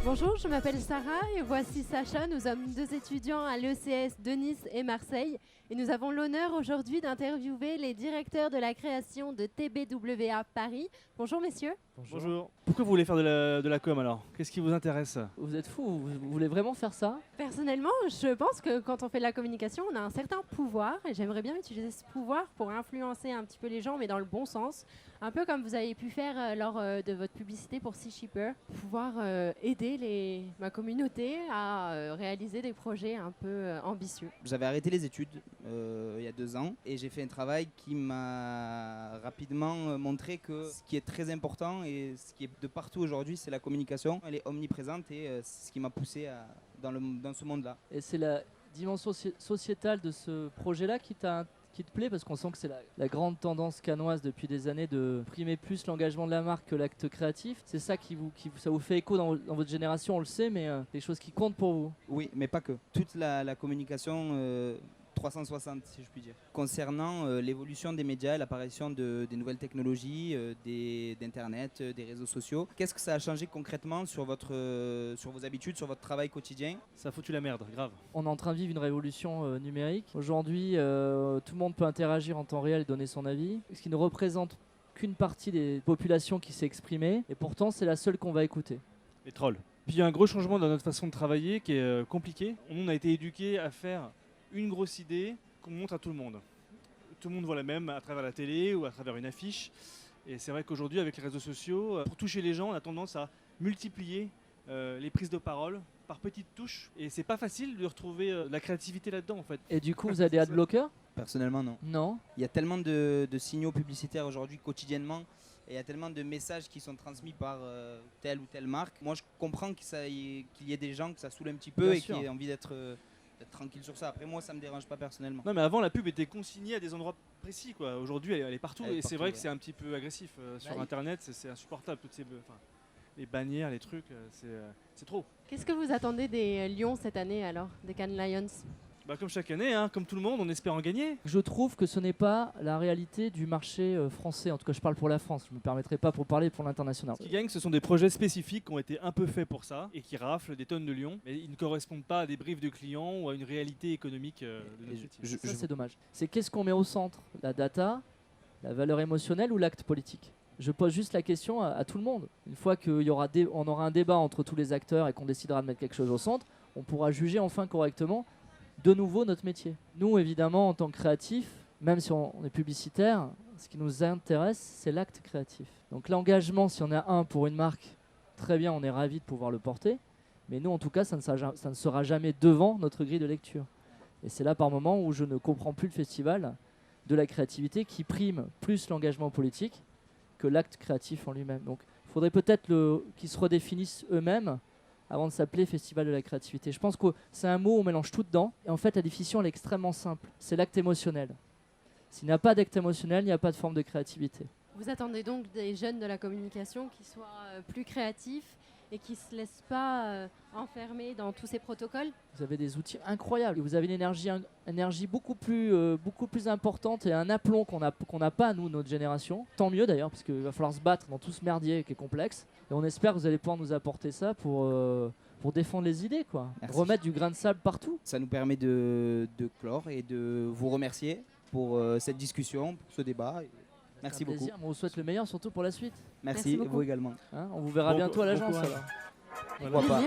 Bonjour, je m'appelle Sarah et voici Sacha. Nous sommes deux étudiants à l'ECS de Nice et Marseille et nous avons l'honneur aujourd'hui d'interviewer les directeurs de la création de TBWA Paris. Bonjour messieurs. Bonjour. Pourquoi vous voulez faire de la com alors? Qu'est-ce qui vous intéresse? Vous êtes fous, vous voulez vraiment faire ça? Personnellement, je pense que quand on fait de la communication, on a un certain pouvoir et j'aimerais bien utiliser ce pouvoir pour influencer un petit peu les gens, mais dans le bon sens. Un peu comme vous avez pu faire lors de votre publicité pour Sea Sheeper, pouvoir aider ma communauté à réaliser des projets un peu ambitieux. J'avais arrêté les études il y a 2 ans et j'ai fait un travail qui m'a rapidement montré que ce qui est très important et ce qui est de partout aujourd'hui, c'est la communication. Elle est omniprésente et c'est ce qui m'a poussé dans ce monde-là. Et c'est la dimension sociétale de ce projet-là qui te plaît, parce qu'on sent que c'est la grande tendance cannoise depuis des années de primer plus l'engagement de la marque que l'acte créatif. C'est ça ça vous fait écho dans votre génération, on le sait, mais des choses qui comptent pour vous. Oui, mais pas que. Toute la communication 360, si je puis dire. Concernant l'évolution des médias, l'apparition des nouvelles technologies, d'Internet, des réseaux sociaux, qu'est-ce que ça a changé concrètement sur vos habitudes, sur votre travail quotidien? Ça a foutu la merde, grave. On est en train de vivre une révolution numérique. Aujourd'hui, tout le monde peut interagir en temps réel et donner son avis, ce qui ne représente qu'une partie des populations qui s'est exprimée, et pourtant c'est la seule qu'on va écouter. Les trolls. Puis il y a un gros changement dans notre façon de travailler qui est compliqué. On a été éduqués à faire une grosse idée qu'on montre à tout le monde. Tout le monde voit la même à travers la télé ou à travers une affiche. Et c'est vrai qu'aujourd'hui, avec les réseaux sociaux, pour toucher les gens, on a tendance à multiplier les prises de parole par petites touches. Et c'est pas facile de retrouver la créativité là-dedans, en fait. Et du coup, vous avez des adblockers? Personnellement, non. Non. Il y a tellement de signaux publicitaires aujourd'hui quotidiennement et il y a tellement de messages qui sont transmis par telle ou telle marque. Moi, je comprends qu'il y ait des gens que ça saoule un petit peu et qui aient envie d'être tranquille sur ça. Après, moi, ça me dérange pas personnellement. Non, mais avant, la pub était consignée à des endroits précis, quoi. Aujourd'hui, elle est partout. Elle est Et c'est partout, vrai que ouais. c'est un petit peu agressif. Sur Internet, c'est insupportable. Toutes les bannières, les trucs, c'est trop. Qu'est-ce que vous attendez des Lions cette année alors, des Cannes Lions? Comme chaque année, hein, comme tout le monde, on espère en gagner. Je trouve que ce n'est pas la réalité du marché français. En tout cas, je parle pour la France. Je ne me permettrai pas pour parler pour l'international. Ce qui gagne, ce sont des projets spécifiques qui ont été un peu faits pour ça et qui raflent des tonnes de lions. Mais ils ne correspondent pas à des briefs de clients ou à une réalité économique de notre métier. Ça, c'est dommage. C'est qu'est-ce qu'on met au centre? La data, la valeur émotionnelle ou l'acte politique? Je pose juste la question à tout le monde. Une fois qu'on aura un débat entre tous les acteurs et qu'on décidera de mettre quelque chose au centre, on pourra juger enfin correctement de nouveau notre métier. Nous, évidemment, en tant que créatifs, même si on est publicitaire, ce qui nous intéresse, c'est l'acte créatif. Donc l'engagement, si on a un pour une marque, très bien, on est ravis de pouvoir le porter. Mais nous, en tout cas, ça ne sera jamais devant notre grille de lecture. Et c'est là, par moment, où je ne comprends plus le festival de la créativité qui prime plus l'engagement politique que l'acte créatif en lui-même. Donc il faudrait peut-être qu'ils se redéfinissent eux-mêmes avant de s'appeler Festival de la créativité. Je pense que c'est un mot où on mélange tout dedans. Et en fait, la définition, elle est extrêmement simple. C'est l'acte émotionnel. S'il n'y a pas d'acte émotionnel, il n'y a pas de forme de créativité. Vous attendez donc des jeunes de la communication qui soient plus créatifs et qui ne se laissent pas enfermer dans tous ces protocoles? Vous avez des outils incroyables. Et vous avez une énergie beaucoup plus importante et un aplomb qu'on n'a pas, nous, notre génération. Tant mieux d'ailleurs, parce qu'il va falloir se battre dans tout ce merdier qui est complexe. Et on espère que vous allez pouvoir nous apporter ça pour défendre les idées, quoi. Remettre du grain de sable partout. Ça nous permet de clore et de vous remercier pour cette discussion, pour ce débat. Merci beaucoup. On vous souhaite le meilleur, surtout pour la suite. Merci vous également. Hein, on vous verra bientôt à l'agence. Voilà. Pourquoi pas.